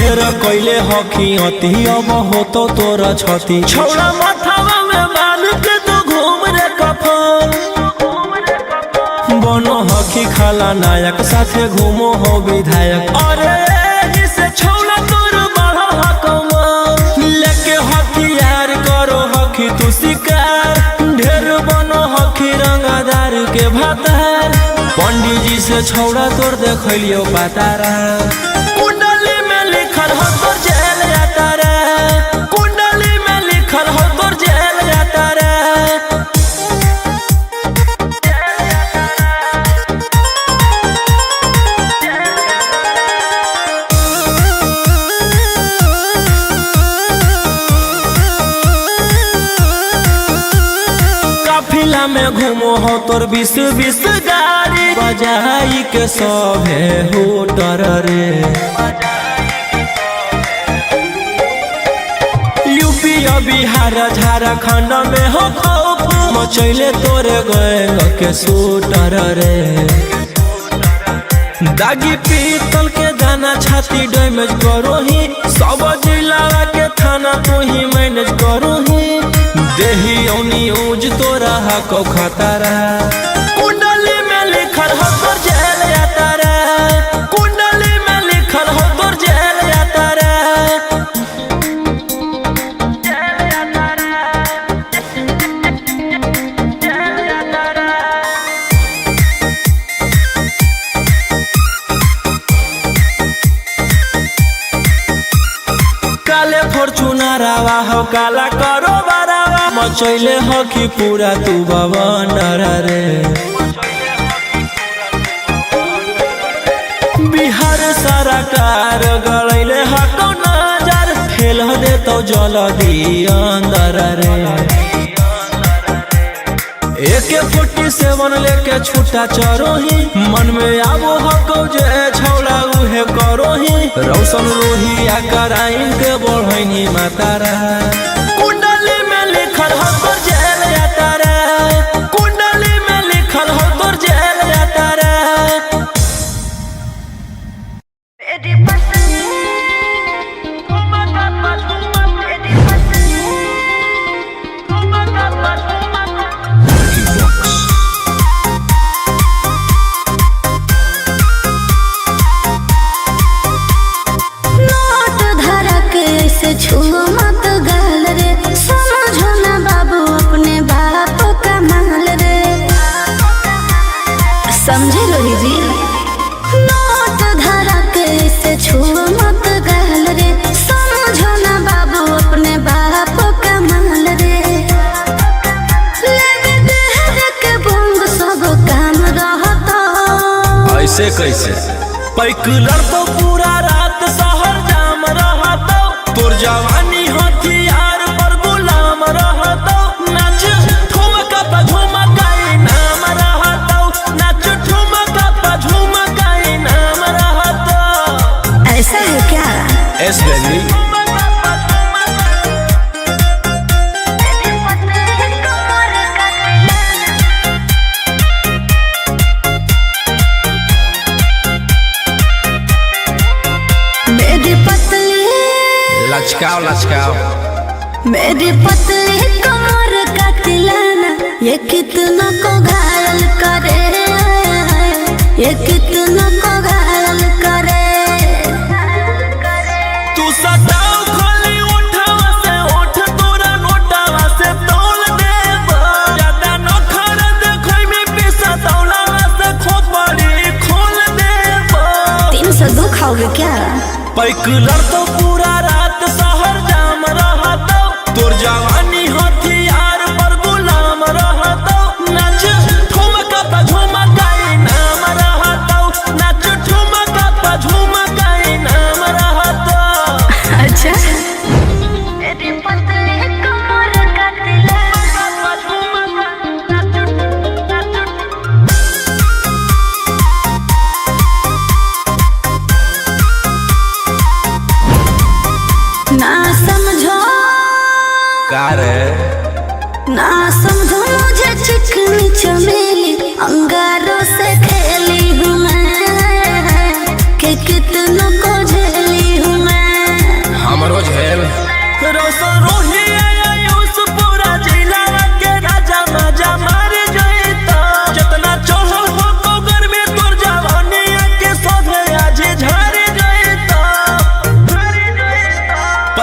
ढेर कैले हकी अति अब हो तो तोरा छती छौड़ा माथावा में बांध के तो घूम रे कफन बनो हकी खाला नायक साथे घूमो हो विधायक अरे जिसे छौड़ा तोर बढ़ा हकमा लेके हथियार करो हकी तू शिकार ढेर बनो हकी रंगदार के भातार पंडित जी से छौड़ा तोर देखलियो पातारा कुंडली में लिखल हो तोर जेल जाता रे कुंडली में लिखल हो तोर जेल जाता रे काफिला में घूमो हो तोर 20-20 गाड़ी बजाई के सभे होटर रे यूपी बिहार झारखंड में हो खौफ मचैले तोरे गैंग के शूटर रे दागी पीतल के दाना छाती डैमेज करो ही सब जिला के थाना तू ही मैनेज करो ही देही न्यूज तोरा हको खतरा कुंडली में लिखल हो तोर जेल जाता रे कुंडली में लिखल हो तोर जेल जाता रे काले फॉर्च्यूनर आवा हो काला करो बरावा मचैले हो कि पूरा तू बवंडर रे बिहार सरकार गलैले हको नजर फेल दे तो जल्दी अंदर रे AK-47 लेके छूटा चरो ही मन में आबो हको जे छौड़ा उहे करो ही रौशन रोही आ कराइन के बढ़ैनी मातारा कुंडली में लिखल हो तोर जेल जाता रे कुंडली में लिखल हो तोर जेल जाता रे छुओ मत गाल रे समझो ना बाबू अपने बाप का माल रे समझे लोही जी नोट धरा के से छुओ मत गाल रे समझो ना बाबू अपने बाप का माल रे लेवे देहर के बंग सब काम रहता ऐसे कैसे पैकुलर तो पूरा रात शहर जाम रहता तोर जवानी हथियार पर गुलाम रहतो नाच ठुमका पे झुमकाई नाम रहतो नाच ठुमका पे झुमकाई नाम रहतो ऐसा है क्या एस बेबी लचकाओ लचकाओ मेरी पतली कमर का तिलाना ये कितना को घायल करे ये कितना को घायल करे तू सटाओ खोली उठावा से उठ तोरा नोटावा से तौल देबो ज्यादा नखर देखै में पैसा तौलावा से खोपड़ी खोल देबो 302 खाओगे क्या पैकुलर तो पूरा रात शहर जाम रहतो तोर जवानी हथियार पर गुलाम रहतो नाच ठुमका पे झुमकाई नाम रहतो नाच ठुमका पे झुमकाई नाम रहतो अच्छा मेरी पतली कमर का ना समझो का रे ना समझो मुझे चिकनी चमेली अंगारों से खेली हूँ मैं कि कितनों को झेली हूँ मैं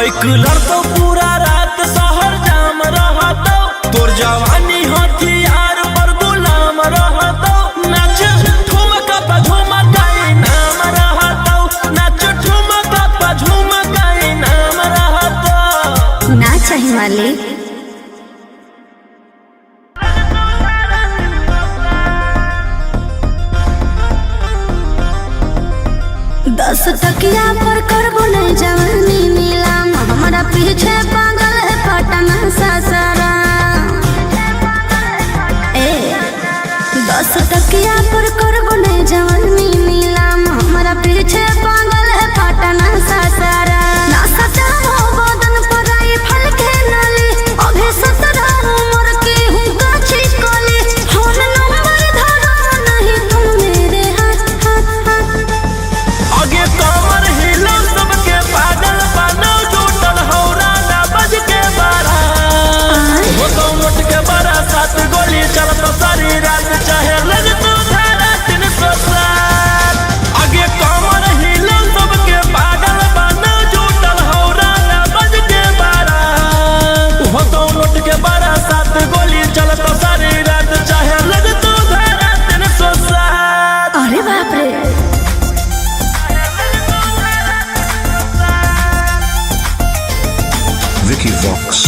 बाइक लड़तो पूरा रात शहर जाम रहतो, तोर जवानी हथियार पर गुलाम रहतो। नाच ठुमका पे झुमकाई नाम रहतो, नाच ठुमका पे झुमकाई नाम रहतो। ना चाहिए मालिक। 10 टकिया पर करबो नहीं जवानी नीलाम, हमारा पीछे पागल है पटना सासारा। 10 टकिया पर करबो नहीं जवानी नीलाम, हमारा पीछे पागल है पटना सासारा। ना सचा हो बदन पर आई फल के नाली, अभी 17 उम्र की हूँ काची कली। फोन नंबर धरो नहीं तुम मेरे हाथ हाथ हाथ। आगे कमर हिलो सबके पागल बनो, जुटल हौरा ना बज के बारा। वो तो मुट के बारा 7 गोली चलतो सारी रात, चाहे लग तो धारा 307। आगे कमर हिलो सबके पागल बनो, जुटल हौरा ना बज के बारा। वो तो मुट के बारा 7 गोली चलतो सारी रात, चाहे लग तो धारा 307। अरे बाप रे। Vicky Vox.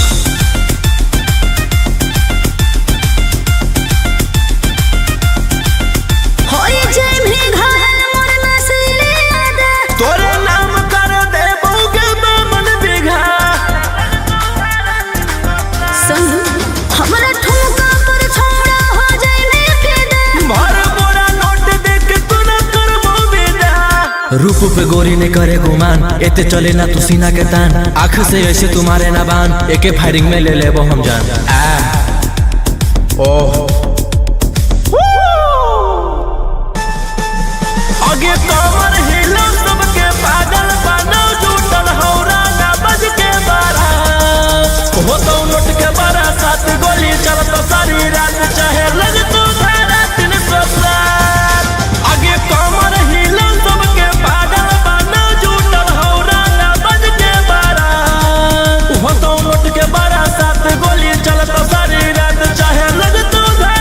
होई जय भी घायल मोर नसीले आदा, तोरे नाम कर दे बहुके दामन बिघा। सुन हमरा ठुमका पर छोड़ा हो जाए ने फिदा। भर बोरा नोट देख तू न करबो विदा। रूप पे गोरी ने करे गुमान, एते चले ना तू सीना के तान। आँख से ऐसे तुम्हारे ना बान, एके फायरिंग में ले लेबो हम जान। ओह आगे कमर हिलो सबके पागल बनो, जुटल हौरा ना बज के बारा। हो तो नोट के बारा 7 गोली चलतो सारी रात, चाहे लग तो धारा 307। आगे कमर हिलो सबके पागल बनो, जुटल हौरा ना बज के बारा। हो तो नोट के बारा 7 गोली चलतो सारी रात, चाहे लग तो धारा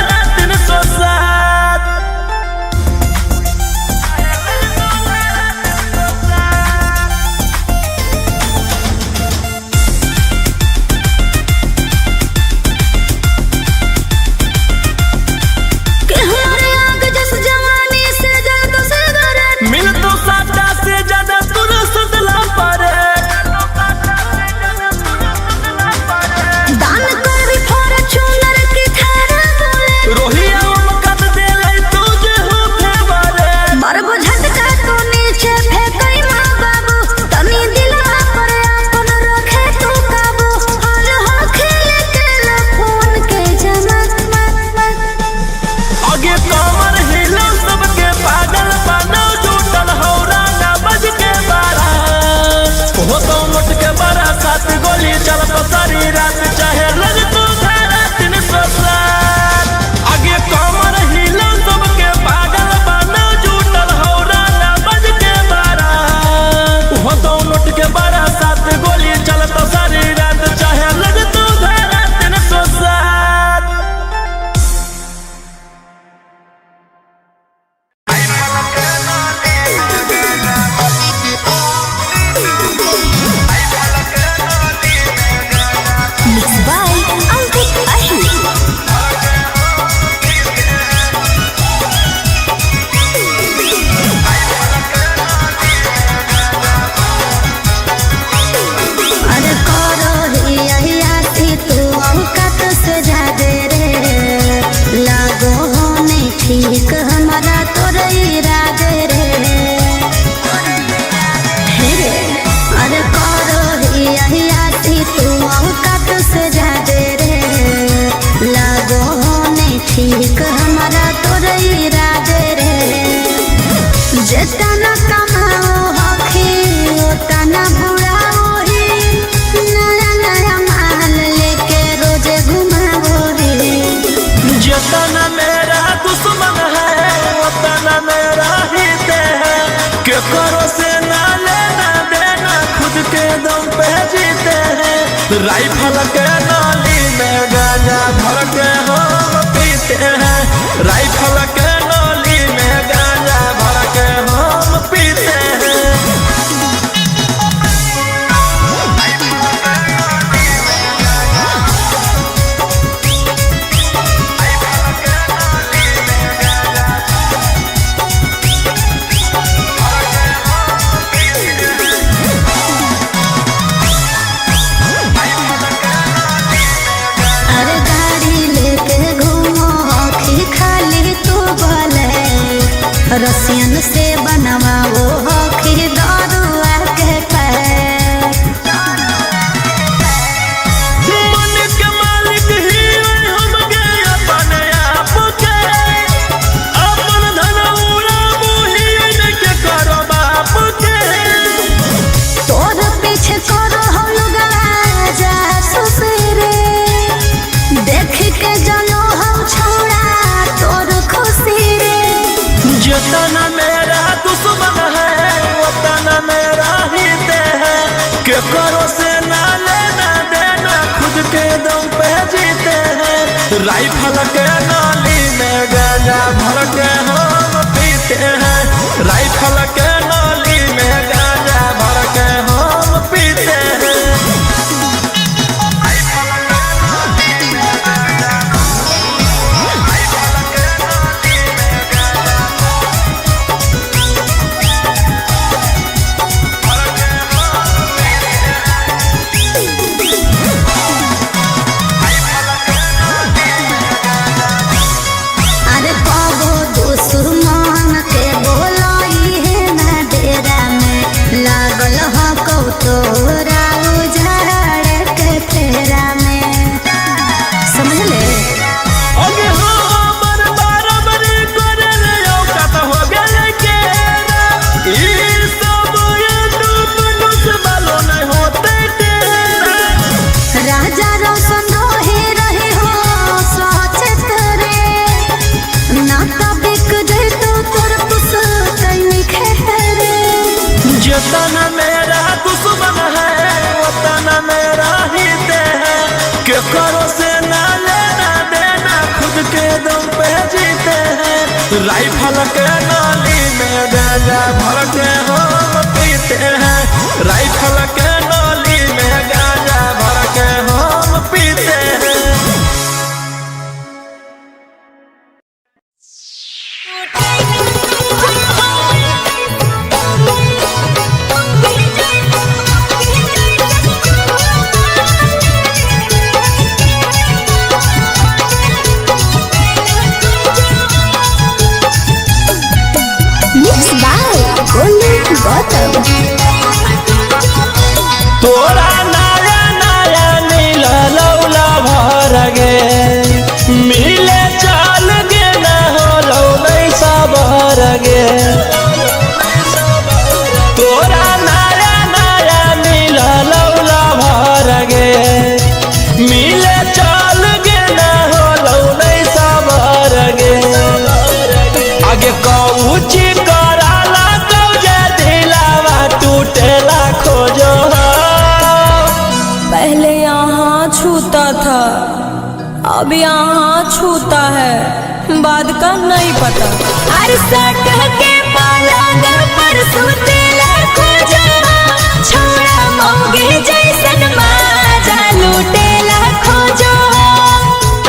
राइफल के नाली में गांजा भर के हम पीते हैं, राइफल के नाली में गांजा भर के हम पीते हैं। रसियन से बनवा वो हखी दारुआ के मन के मालिक ही हम गए अपने आप के, अपन धन उड़ाबू ही के करो बाप के। तोर पीछे करो हम लोग जा सुसरे, देख के जानो हम छोड़ा तोर खुशी रे। जितना मेरा दुश्मन है उतना मेरा ही दे है, के करो से ना लेना देना खुद के दम पे जीते हैं। राइफल के नाली में गांजा भर के हम पीते हैं, राइफल के नाली में गांजा भर के हम पीते हैं। तोरा उजाड़ के फेरा में समझ ले। अगे हमर बराबरी करे ले औकात हो गेले के, ई सब नुस बालो नहीं होते तेरा। राजा रोशन रहे हो सचेत रे, ना तो बिक जाए तो तोर पुस कहीं खेरे। जितना मेरा दुश्मन है उतना मेरा ही दे है, के करो से ना लेना देना खुद के दम पे जीते हैं। राइफल के नाली में गांजा भर के हम पीते हैं, राइफल के नाली में गांजा भर के हम पीते हैं। तोरा नया नया नीला लौला भर गे, मिले चल गे न हो लौ नहीं सबर गे। तोरा नया नया नीला लौला भर गे, मिले चल गे न हो लौ नहीं सबर गे। आगे कौची कराला कौजे दिलावा टूटेला खोजो। पहले यहाँ छूता था अब यहाँ छूता है, बाद का नहीं पता। अरसठ के पलंग पर सुतेला खोजो, छोड़ा मोगे जैसन माजा लूटेला खोजो।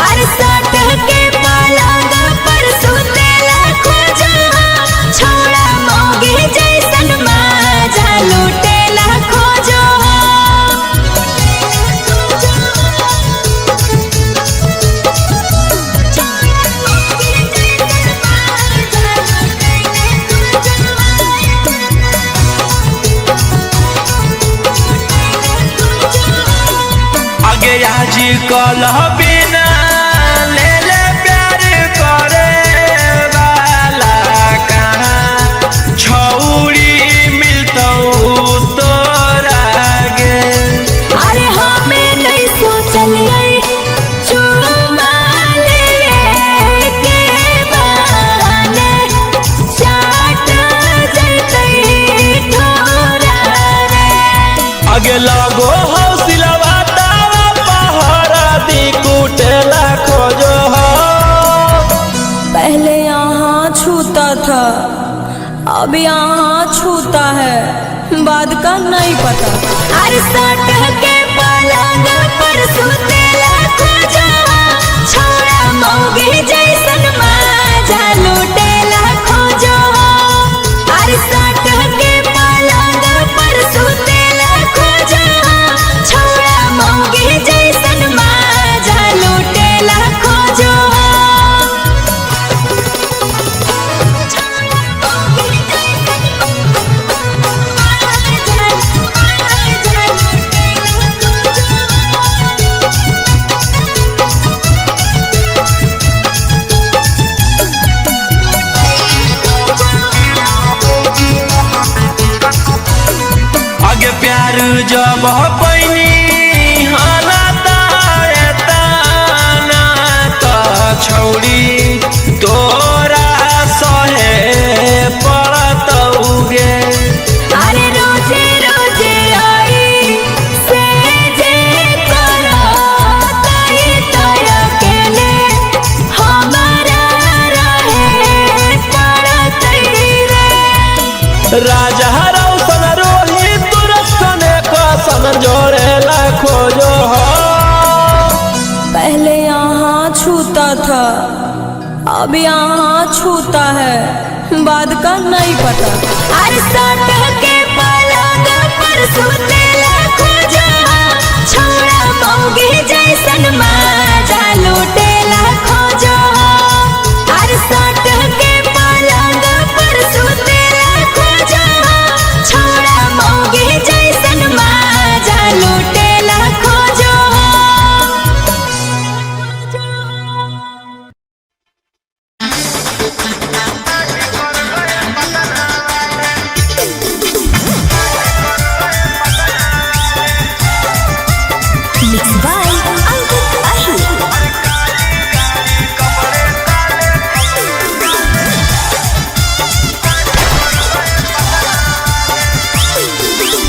अरसठ के पलंग पर सुतेला खोजो, छोड़ा मोगे जैसन माजा लूटेला खोजो। आगे आजी कल बिना ले ले प्यार करे वाला कहाँ छौड़ी मिलतो तोरा गे। अरे हमें नहीं सोचलिए चुमा ले के बहाने चाट जैतई ठोरा रे। आगे लगो हौसला अब यहाँ छूता है बाद का नहीं पता। अरे सट के पलंग पर सुतेला खोजवा छोड़ा मौगी जैसन माजा लूटेला खोजवा। अरे सट के पलंग पर सुतेला खोजवा छोड़ा मौगी जैसन माजा लूटेला खोजवा। आगे प्यार जब पैनी हालता तो छौड़ी तोरा सहे पड़तौगे। अरे रोजे रोजे आई से जे करो तई तोय अकेले हमारा रहे पड़तई रे। राजा रौशन रोहित तुरसन कसन जोड़ेला खोजो हो। पहले यहाँ छूता था अब यहाँ छूता है बाद का नहीं पता। अरे सट के पलंग पर सुतेला खोजवा छोड़ा मौगी जैसन माजा लूटेला खोजवा। अरे सट के पलंग पर सुतेला खोजवा छोड़ा मौगी जैसन माजा लूटेला Khojwa. Mixed by Ankit Ahi।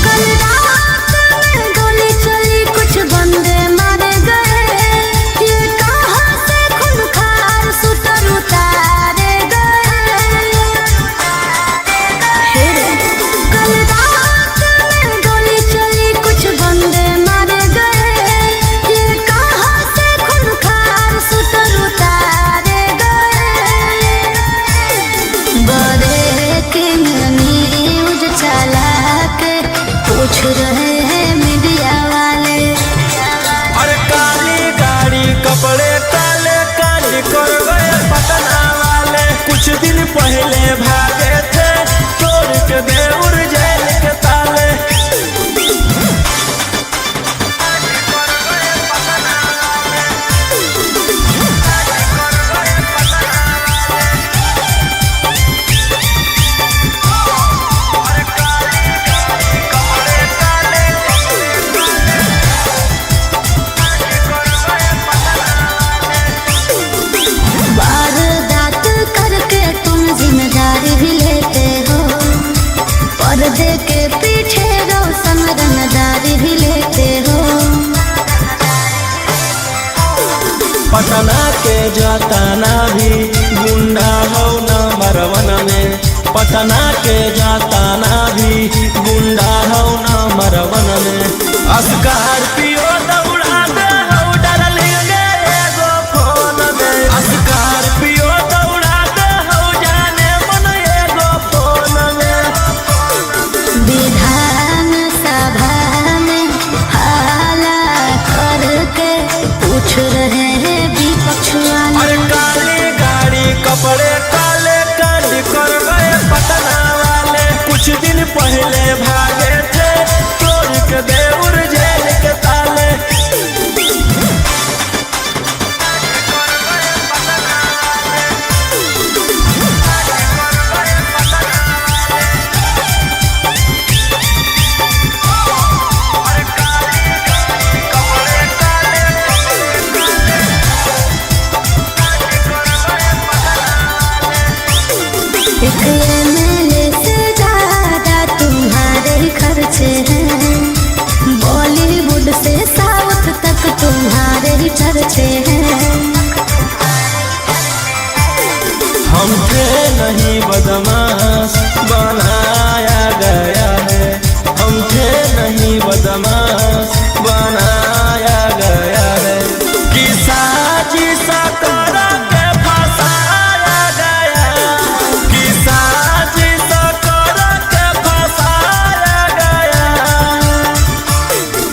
कल रात में गोली चली कुछ बंदे मारे गए। ये कहाँ से खूंखार शूटर उतारे गए। कल रात में गोली चली कुछ बंदे मारे गए। ये कहाँ से खूंखार शूटर उतारे गए। बड़े के न्यूज़ चला के पूछ रहे हैं मीडिया वाले। अरे काली गाड़ी कपड़े काले कांड कर गए पटना वाले। कुछ दिन पहले भागे थे तोड़ के देउर जेल के ताले। वारदात करके तुम जिम्मेदारी भी लेते हो। पर्दे के पीछे रोशन रंगदारी भी लेते हो। पटना के जाताना भी गुंडा हो नंबर 1 में। पटना के जाताना भी गुंडा हो नंबर 1 में। स्कॉर्पियो दौड़ा दे हो डार्लिंग एगो फोन में। स्कॉर्पियो दौड़ा दे हो जाने मन एगो फोन में। विधान सभा में हाला करके पूछ रहे हैं विपक्ष वाले। अरे काली गाड़ी कपड़े काले कांड कर गए पटना वाले। कुछ दिन पहले भागे थे तोड़ के बदमाश बनाया गया है कि साजिश करा के फंसाया गया, कि साजिश करा के फंसाया गया।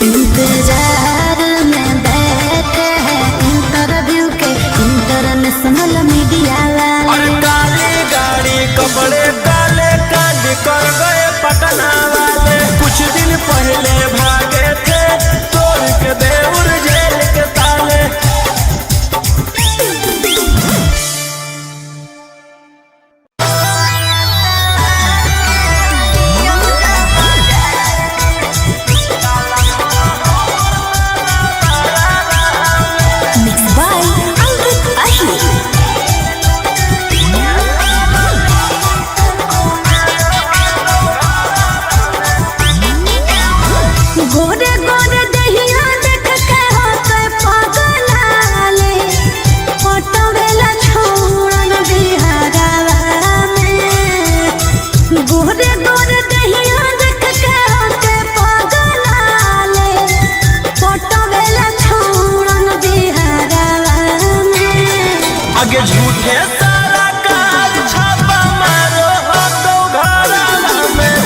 इंतजार में बैठे हैं इंटरव्यू के इंटरनेशनल मीडिया वाले। और काली गाड़ी कपड़े काले कांड कर गए पटना वाले। कुछ दिन पहले भागे थे तोड़ के देउर जेल के ताले। Mixed by Ankit Ahir. गोरे गोरे दहिया देख के होते पगलाले, पटवेला छोड़न बिहारवा में। गोरे गोरे दहिया देख के होते पगलाले, पटवेला छोड़न बिहारवा में। आगे झूठे सारा काल छापा मारो हो तो घरवा में।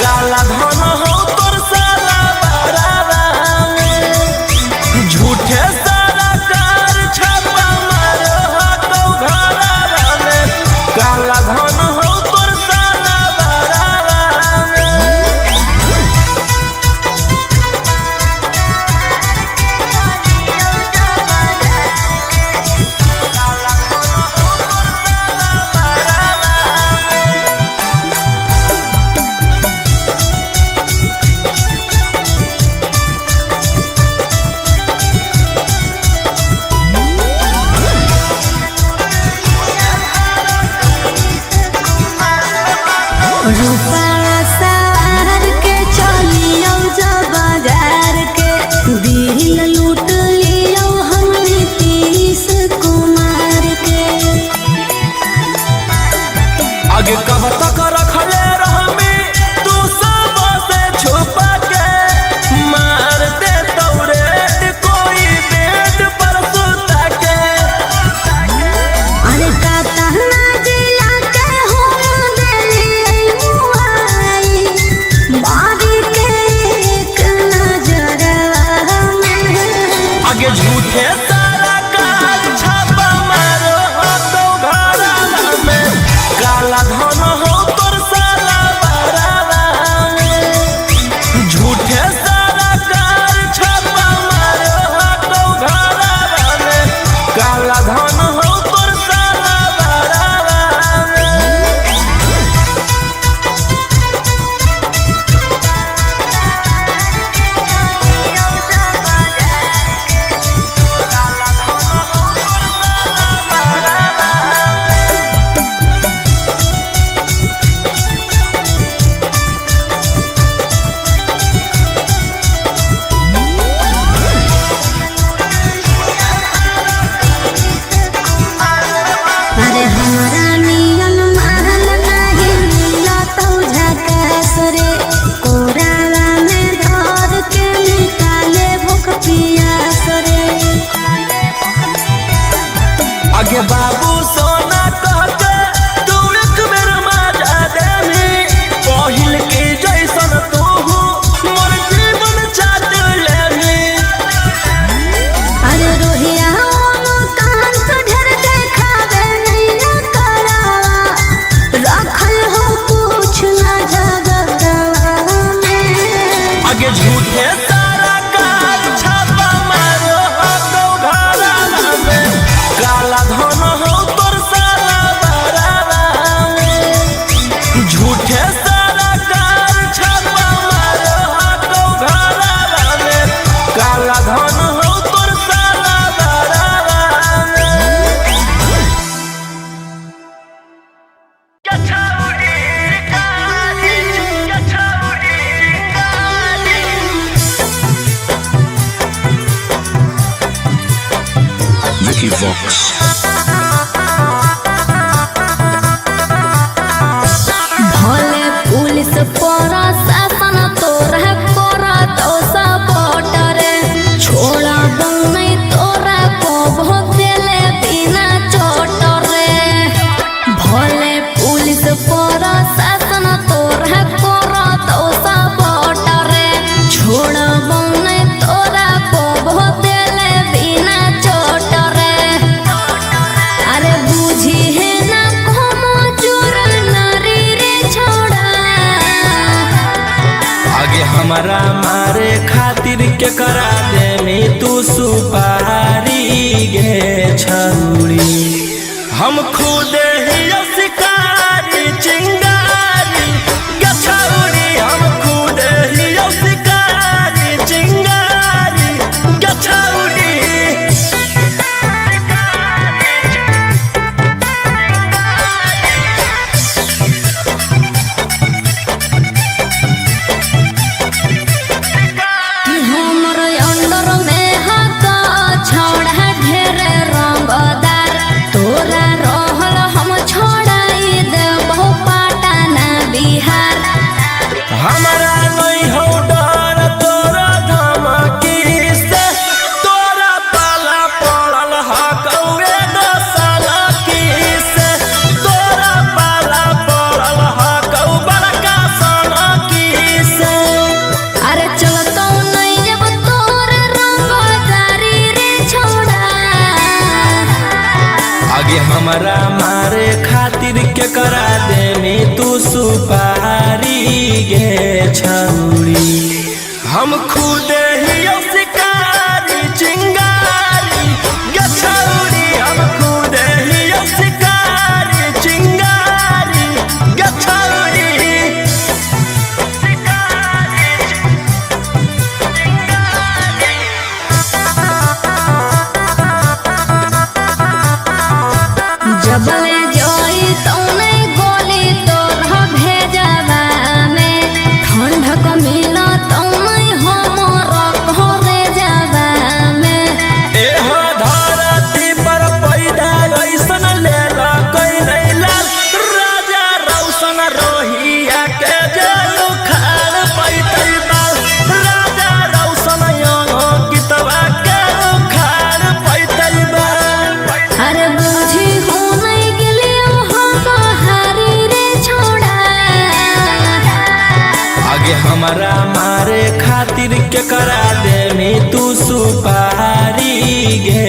काला धन हो तोर साला बरावा में। झूठे सारा काल छापा मारो हो तो घरवा में। काला धन हो तोर साला बरावा में। रूपा सार के चलियो जो बाजार के, दिल लूट लियो हम नीतीश कुमार के। आगे कब तक रखले रहमी तू सब से छुपा के। मार दे तौरे कोई बेड पर सुता के। अरे कातना जिला के हो दिली मुआई, बारी के एक नजरवा में। आगे झूठे सारा काल छापा मारो हो तो घरवा में। काला धन हो तोर साला बरावा में। झूठे सारा काल छापा मारो हो तो घरवा में। काला धन हो तोर साला बरावा में। अरे हमरा नियन महल नहीं मिला तो झकास रे, कोरावा में धर के निकाले भूख पियास रे। आगे बाबू सोना कहते तू एक बेर मजा देमी। पहिल के जैसन तू मोर जीवन चाट लेमी। अरे रोहिया कान तो ढेर देखावे नहीं करावा, रखल हो कुछ ना झगड़वा में। आगे झूठे सारा काल छापा मारो हो तो घरवा में। काला धन हो तोर साला बरावा में। झूठे सारा काल छापा मारो हो तो घरवा में। काला धन हो तोर साला बरावा में। Vicky Vox. भले पुलिस प्रशासन तोरा करत सब मारे खातिर के करा दे में तू सुपारी गे छौरी। हम खुद ही शिकारी चिंगारी गे छौरी, हम खुद ही शिकारी चिंगारी गे छौरी। हमारा नहीं हो डर तोरा धमकी से, तोरा पाला पड़ल हकौए दोसला की से, तोरा पाला पड़ल हकौ बड़का सना की से। अरे चलतो नहीं जब तोर रंगदारी रे छोड़ा। आगे हमारा मारे खातिर के करा दे में तू सुपारी गे छौरी। हम खुद ही शिकारी चिंगारी गे छौरी, हम खुद ही शिकारी चिंगारी गे छौरी। जबले जोई तौने गोली तोरा भेजवा में, ठंडक मिला तौने हमरा घरे जावा में। एहो धरती पर पैदा ऐसन लेला कोई नहीं लाल, राजा रौशन रोहिया के जेलू खाल पैतै बाल, राजा रौशन यहाँ कितवा के खाल पैतै बाल। अरे बुझी हो नहीं गेलियो हम हारी रे छोड़ा। आगे हमारा मारे खातिर के करा दे में तू सुपारी गे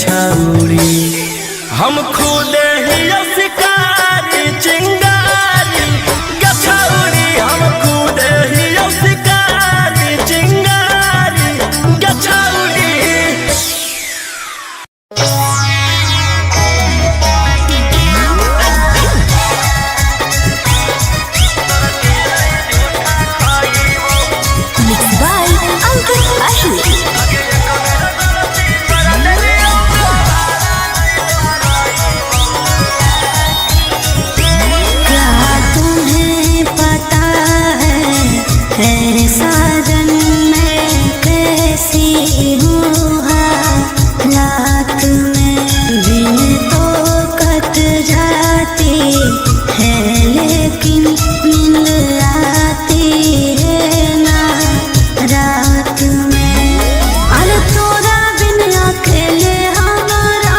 छौरी। हम खुद ही शिकारी चिंगारी गे छौरी, हम खुद ही शिकारी चिंगारी गे छौरी। Mixed by Uncle Ashley. क्या तुम्हें पता है साजन मैं कैसी हूँ हालात में, दिन तो कट जाती है लेकिन नींद आती है ना रात में। अरे तोरा बिन अकेले हमारा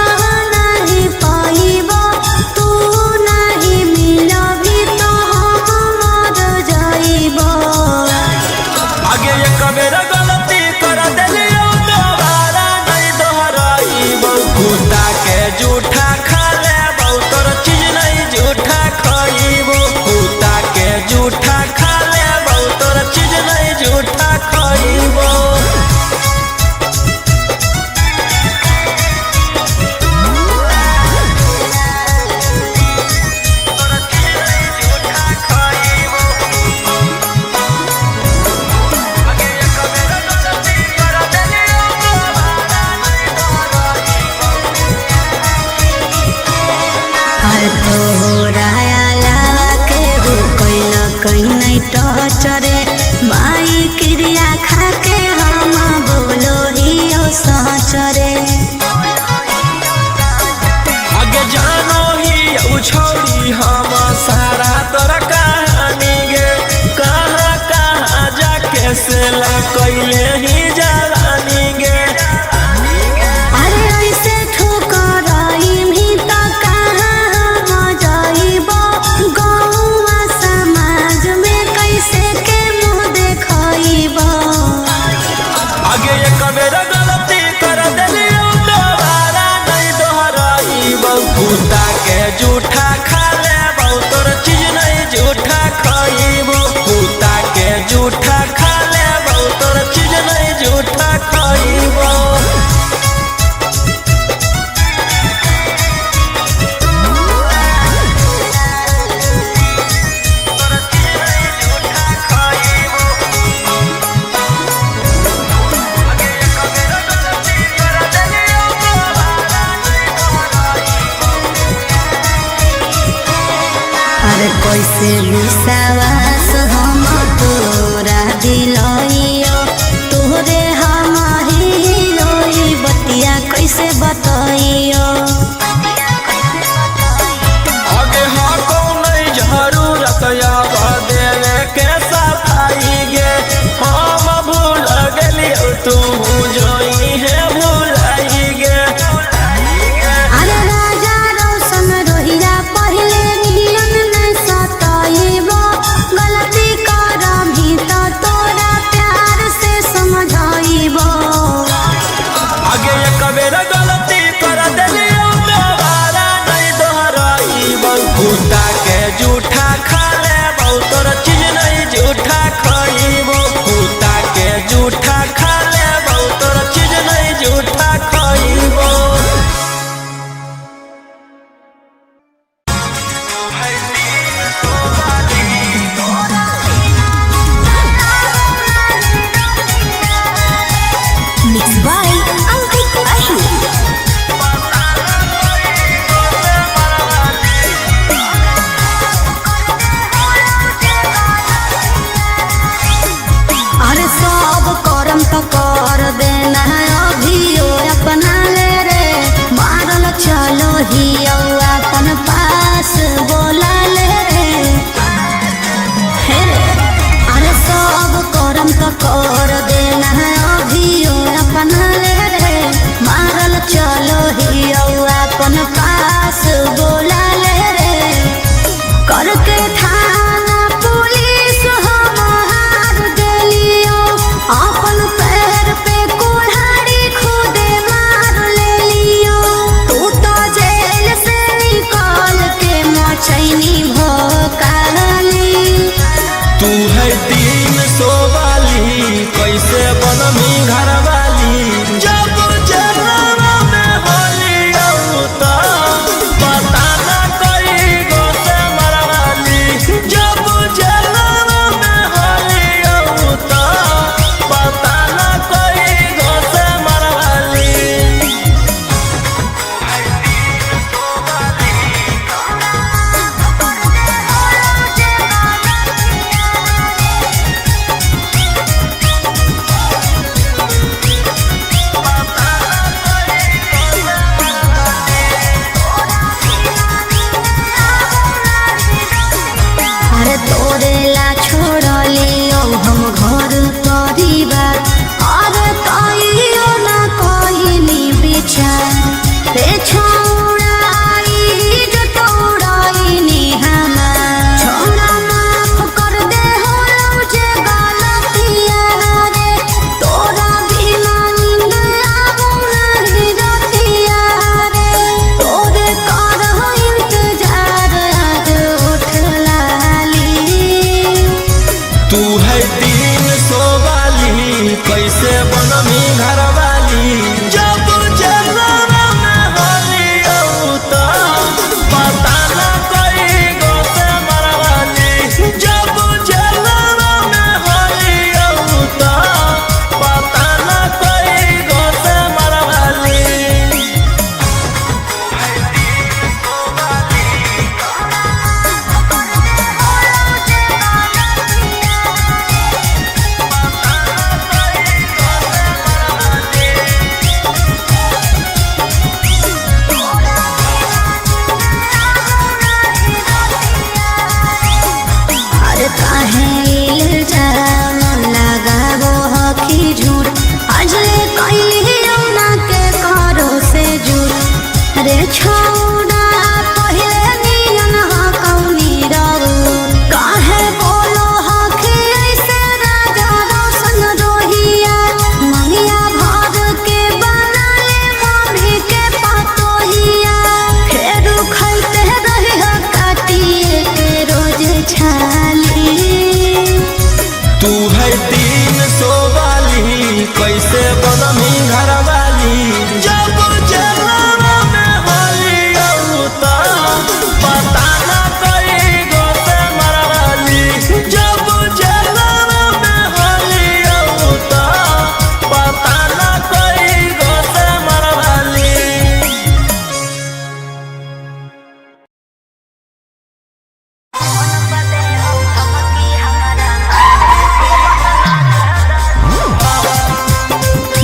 नहीं पाइबो, तू नहीं मिला भी तो हम मर जाइबो। आगे ये कबेरा गलती कर देलियो दोबारा नहीं दोहराइबो, कुत्ता के जूठा खा लेबो तोर चीज नहीं जूठा खाइबो, कुत्ता के जूठा खा लेबो तोर चीज नहीं जूठा खाइबो। अरे तोरा अलावा केहू कोई न कोई नहीं टचरे, माई क्रिया खा के हम बोलो ही सचरे। आगे जानो ही उ छौरी हम सारा तोरा कहानी गे, कहाँ कहाँ जाके से ला कैले ही जवानी गे। अरे ऐसे ठोकराई भी तो कहाँ हम जाइबो, गौवा समाज में कैसे के मुँह देखाइबो। आगे ये कबेरा गलती कर देलियो दोबारा नहीं दोहराइबो, कुत्ता के जूठा खा लेबो तोर चीज नहीं जूठा खाइबो, कुत्ता के जूठा खा लेबो तोर चीज कैसे विश्वास हम तोरा दिलइयो तोरे हम हीरोई बतिया कैसे बतइयो आगे हाको नहीं जरूरत याद देवे के साथ आई गे हम भूल गलियो तू जोई है भूलाई गे अरे राजा रोशन रोहिया पहले मिलन नहीं सताइबो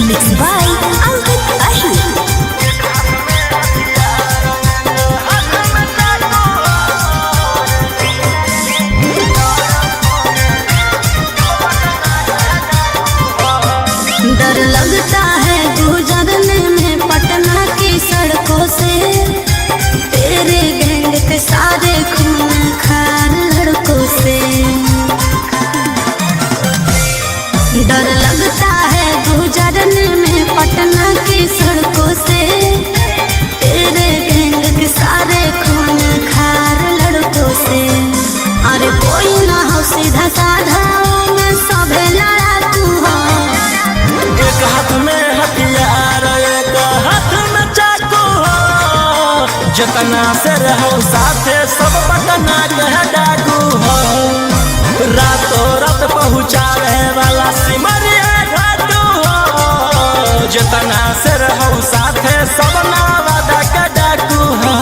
Mixed by Ankit Ahi. डर लगता है गुजरने में पटना की सड़कों से, तेरे गैंग के सारे खून खार लड़कों से। डर लगता है गुजरने में पटना की सड़कों से, तेरे गैंग के सारे खून खार लड़कों से। अरे कोई ना हो सीधा साधा में सभे लड़ाकू हो। एक हाथ में हथियार एक हाथ में चाकू हो, जितना से रहो साथे सब पटना के डाकू हो। रातों रात पहुँचावे वाला सिमरिया घाटू हो, जितना से रहो साथे सब नावादा के डाकू हो।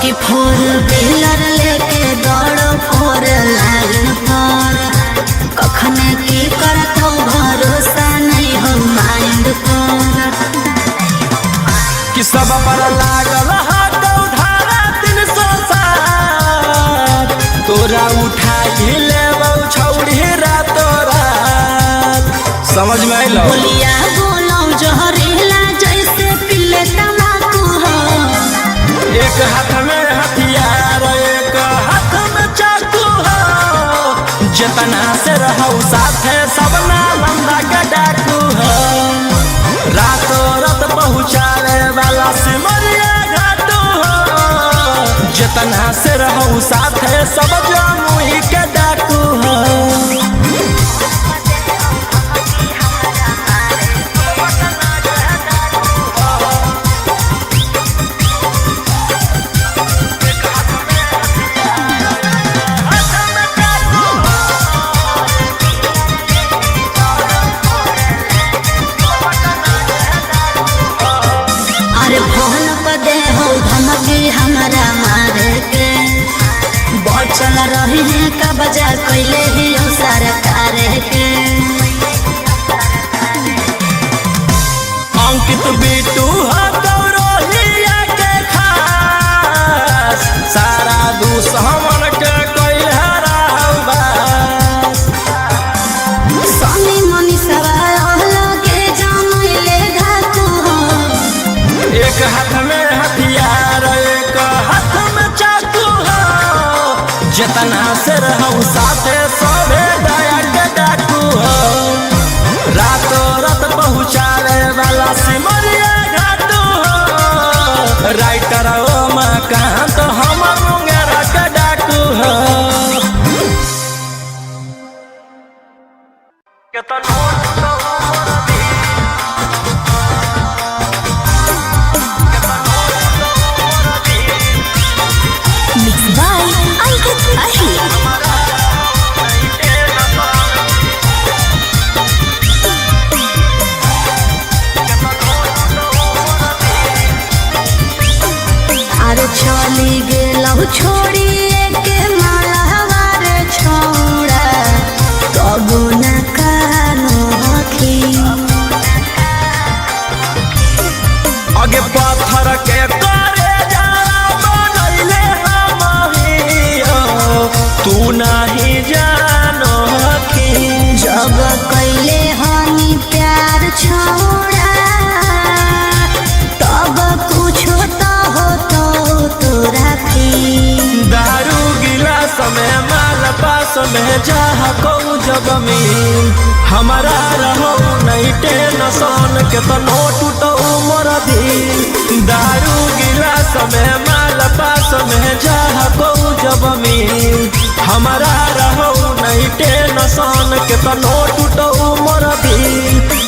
कि फोर व्हीलर लेके दौड़ो फोर लाइन पर, कखने की करतो भरोसा नहीं हो माइंड पर। कि सब पर लागल हाथ उधारा 360, तोरा उठाई लेबौ छौड़ी रातों रात। समझ में आइलो? बोलिया बोलो जहरीला जैसे पिले तमाकू हो। एक हाथ में हथियार एक हाथ में चाकू हो, जितना से रहो साथे सब नालंदा के डाकू हो। रातों रात पहुँचावे वाला सिमरिया घाटू हो, जितना से रहो साथे सब जमुई के डाकू हो। अरे फोन पर दे हो धमकी हमारा मारे के, बचल रही है का बजा कैले ही हो सरकार के। अंकित बिटू हो गौरहिया के खास, सारा दुश्मन के कोई हराव बास। स्वामी मनी सवाल के जानले घातू हो। एक हाथ में हथियार एक हाथ में चाकू हो, जितना से रहो साथे सबे दया के डाकू हो। रातों रात पहुँचावे वाला सिमरिया घाटू हो, राइटर ओ मकान तो हम मुंगेरा के डाकू हो। Mixed by Ankit Ahi. अरे चली गेलौ छोड़िए के मालहवार छोड़ा, कबो न कानो हखी। आगे पत्थर के करे जाला बनैले हमहियो, तू नहीं जानो कि जब कैले हनी प्यार छोड़ा, तब कुछो तो हो तो तोरा की। दारू गिलास में माल पास में चाह को जब में हमारा रहो नहीं टेंशन के तो नो टूटो मोर दिल। दारू गिलास में माल पास में चाह को जब में हमारा रहो नहीं टेंशन के तो नो टूटो मोर दिल।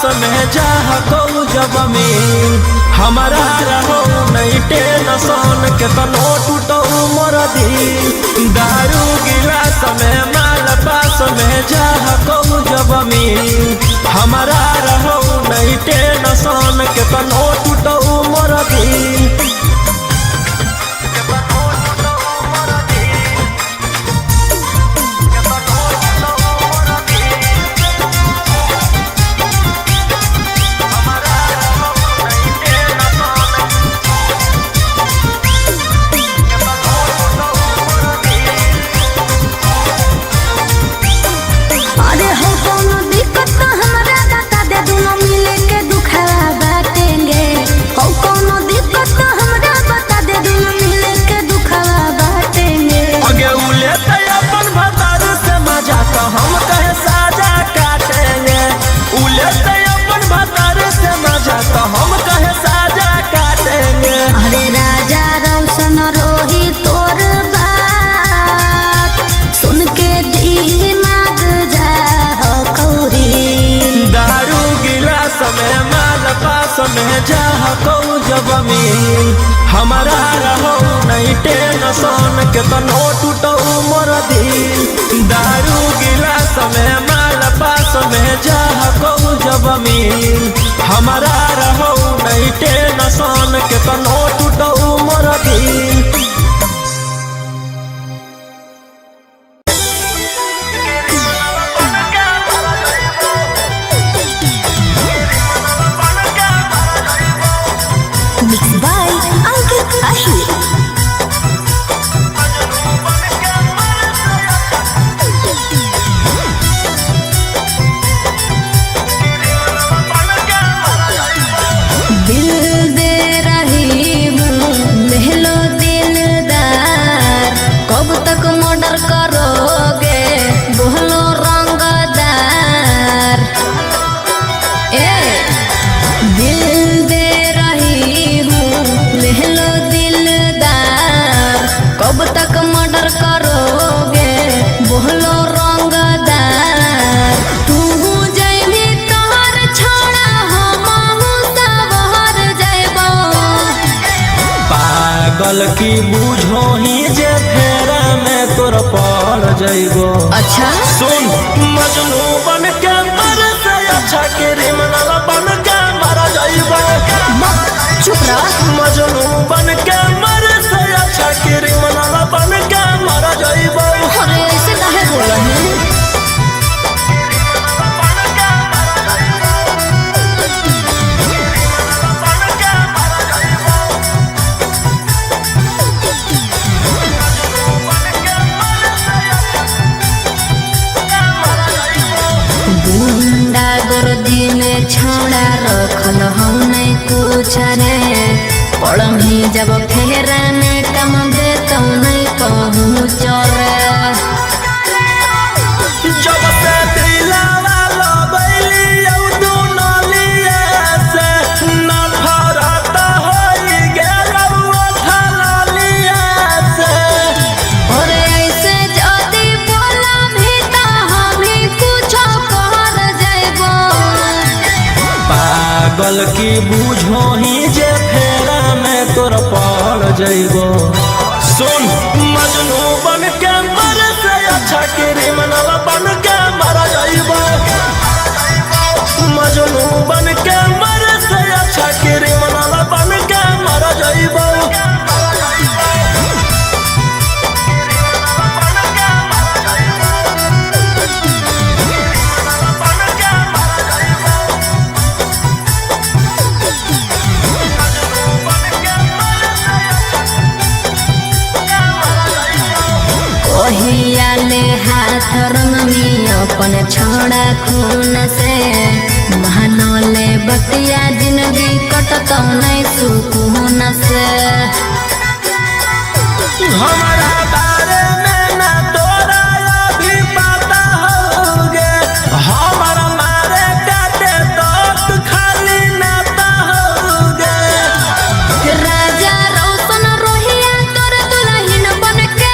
में जाको जब में हमारा रहो नहीं टेंशन के तनो टूटो मोर दिल दारू गिलास में माल पास में जाको जब में हमारा रहो नहीं टेंशन के तनो टूटो मोर दिल में जाको जब में हमारा रहो नहीं टेंशन के तनो टूटो मोर दिल दारू गिलास में माल पास में जाको जब में हमारा रहो नहीं टेंशन के तनो टूटो मोर दिल की बूझो ही जे फेरा में तोर पड़ जाइगो। अच्छा सुन मजनू बन के मर से अच्छा क्रिमिनल बन के मर जाइगो। चुप रह। मजनू बन के मर से अच्छा क्रिमिनल बन के मर जाइगो। अरे ऐसे काहे बोला है? छौड़ा रखल हम नहीं कुछ रे पड़म ही जब फेरा में कम दे तो नहीं कहूँ चोरे जब से दिलावा लगैली औ दुनलिए से न फरत होई गेल उठलिए से। और ऐसे जदी बोला भी त हम ही कुछ कर जाइबो। पागल की बूझो ही जे फेरा में तोर पड़ जाइगो। सुन मजनू बन के मर से अच्छा क्रिमिनल बन के मर जाइगो। मजनू बन के मर से अच्छा क्रिमिनल बन के मर जाइगो। ओहियाले हाथ रंगमी अपन छोड़ा खून से महानले बतिया जिंदगी कटत नहीं सुकून से। हमारा बारे में ना तोरा अभी पता होगे हमारा मारे काटे तो खाली नाता होगे। राजा रोशन रोहिया तोर दुल्हन बन के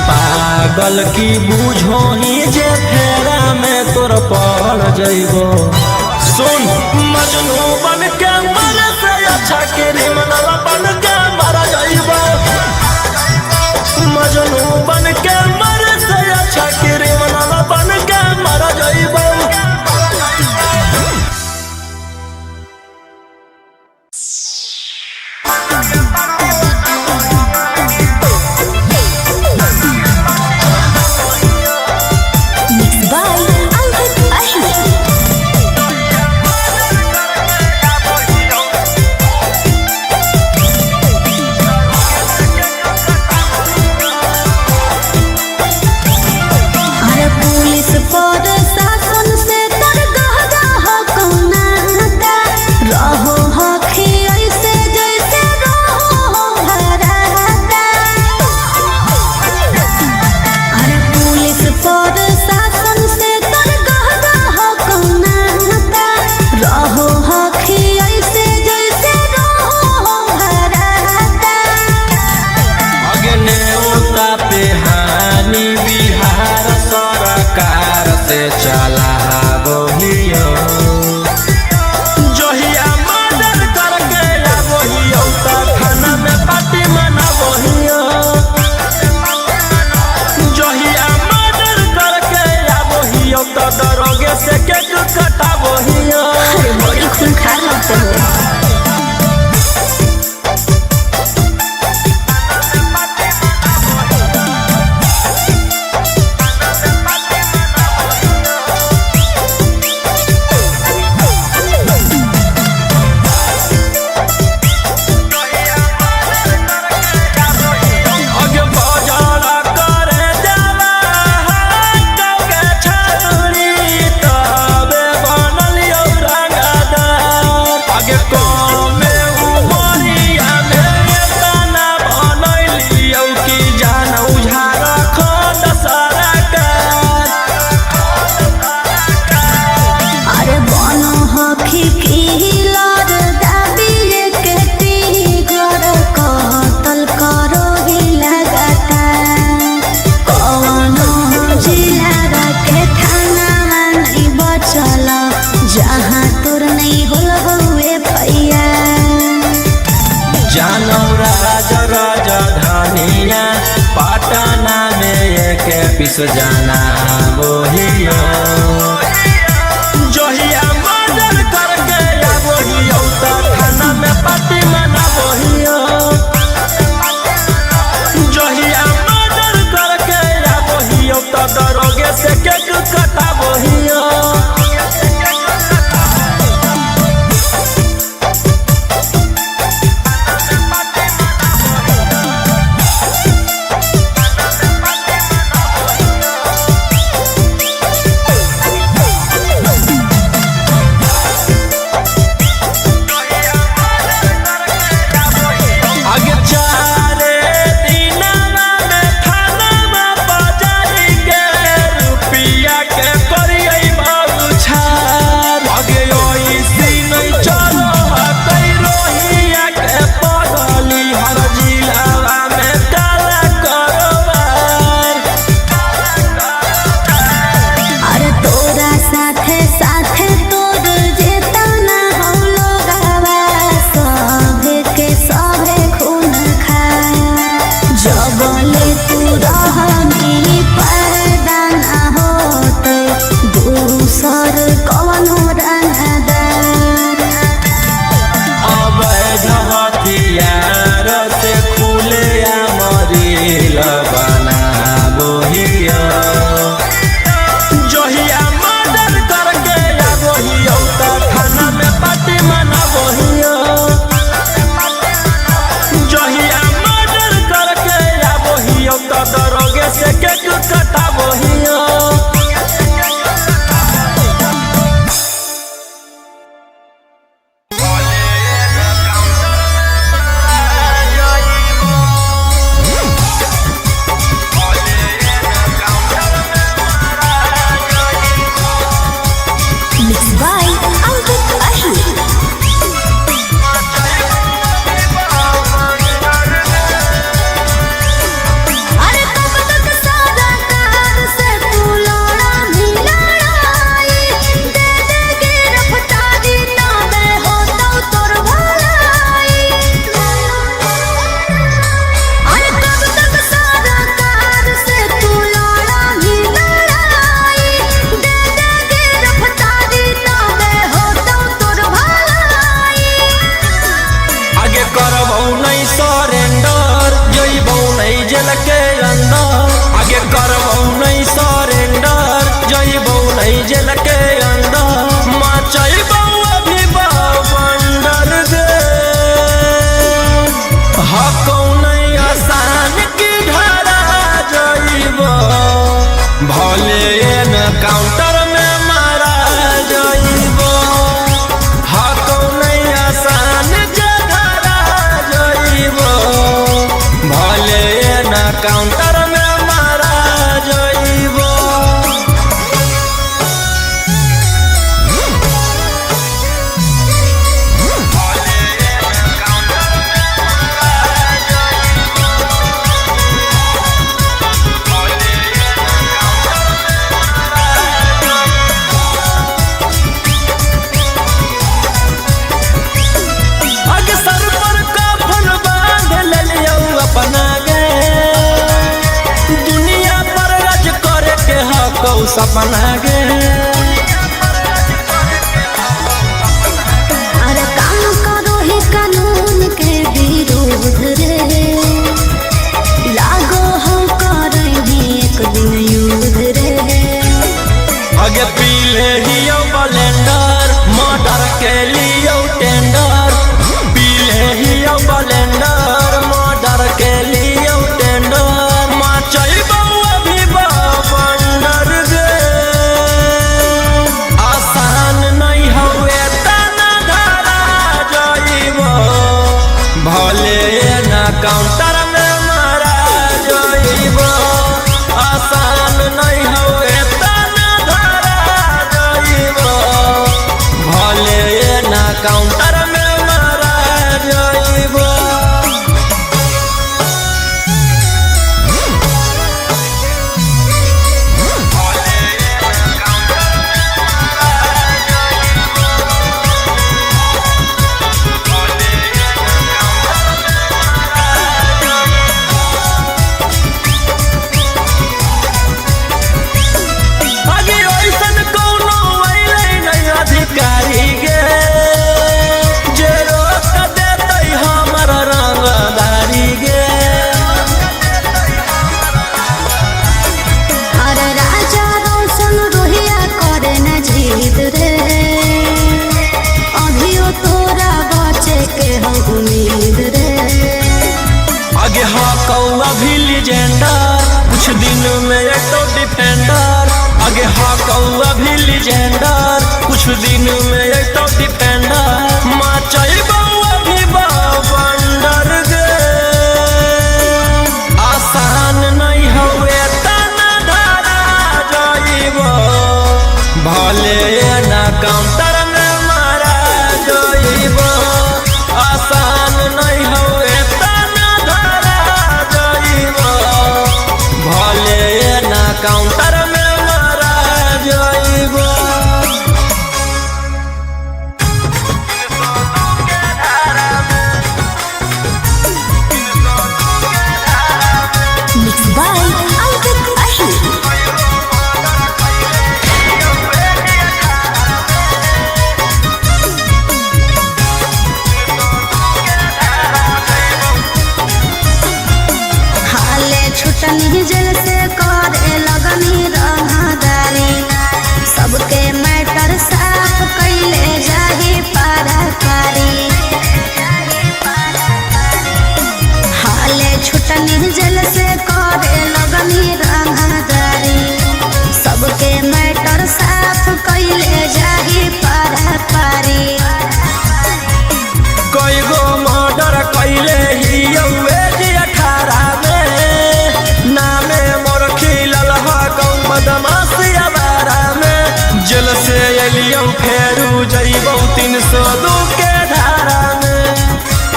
पागल की बूझो ही जे फेरा में तोर पड़ जइबो। सुन मजनू बन के मर से अच्छा क्रिमिनल बन के मर जइबो। मजनू बन के मर से अच्छा क्रिमिनल बन के मर जइबो। पिस जाना बोहियो जोहिया मर्डर करके या बोहियो त थाना में पार्टी मना बोहियो। जोहिया मर्डर करके या बोहियो त दरोगे से केक कटा बोहियो। जइबो भले न काउंटर में मारा जइबो हको नहीं आसान जगरा जइबो भले न काउंटर में मारा जइबो। सपना गे अरे काम करो ही कानून के विरोध रे लागो हम करेंगे एक दिन युद्ध रे। आगे पीले हियो ब्लेंडर मर्डर के लिए टेंडर पीले हियो ब्लेंडर मर्डर के लिए टेंडर माचई बउआ भी बंडर गे आसान नहीं हुए तना धरा जइबो भले ना काउंटर में मारा जइबो आसान नहीं हुए तना धरा जइबो भले ना काउंटर में मारा जइबो। आगे कौआ भी लीजेंडर कुछ दिन में एक तो डिफेंडर आगे कौआ भी लीजेंडर कुछ दिन में एक तो डिफेंडर माचई बउआ भी बंडर गे आसान नहीं हुए तना धरा जइबो भले ना काउंटर में मारा जइबो आसान नहीं हुए तना धरा जइबो भले ना काउंटर में मारा जइबो। Mixed by Albert Ahir. Chutni जल से करे लगनी रंगदारी सबके मैटर साफ कैले जाही पारी हाले छुटनी जल से करे लगनी रंगदारी सबके मैटर साफ कैले जाही पारी कई गो मर्डर कैले ही 18 में नामे मोर खिलल बदमाशिया बारा में जेल से एलियो फेरू जइबो 302 के धारा में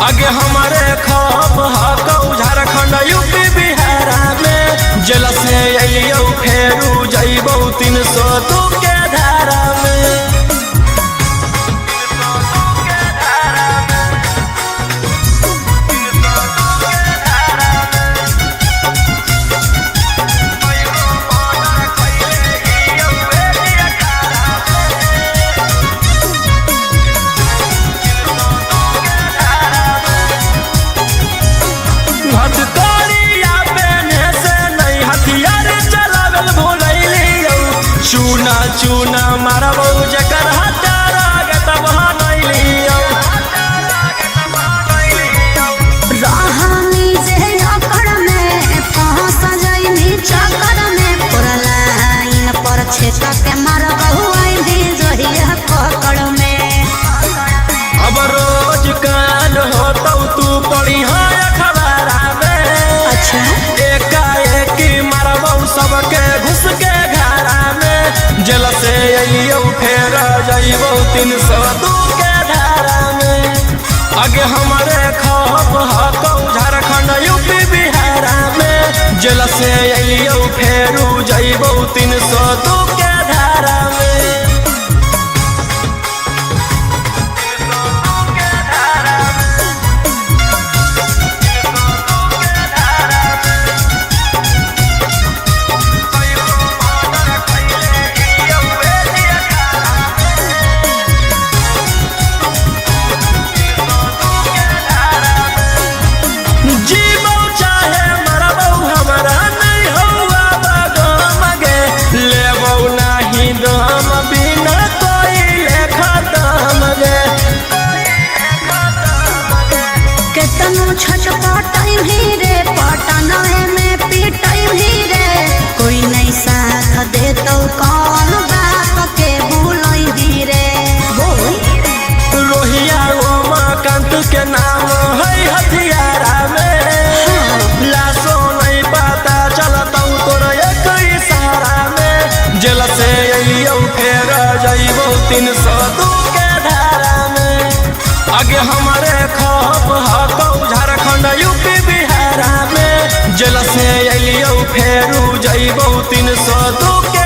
आगे हमारे खौफ हकौ झारखंड यूपी बिहार में जेल से एलियो फेरू जइबो 302 के धारा में। चूना मारबो जकर हटारा के तब नइलियो रहनी जे अकड़ में फंस जाइनी चक्कर 302 के धारा में। आगे हमारे खौफ हकौ झारखंड यूपी बिहार में। जेल से अलियो फेरू जइबौ 302 के धारा में। छटपटाई भी रे पटना में पिटाई भी रे। कोई नहीं साथ दे तो कौन बाप के भूलई भी रे। रोहिया उमाकांत के नाम है हथियारा में। लाशो नहीं पता चलता तोरा एक इशारा में। जेल से अलियो फेर जइबौ 302 के धारा में। आगे हमारे खौफ हकौ झारखंड यूपी बिहार में। जेल से अलियो फेरू जइबौ 302 के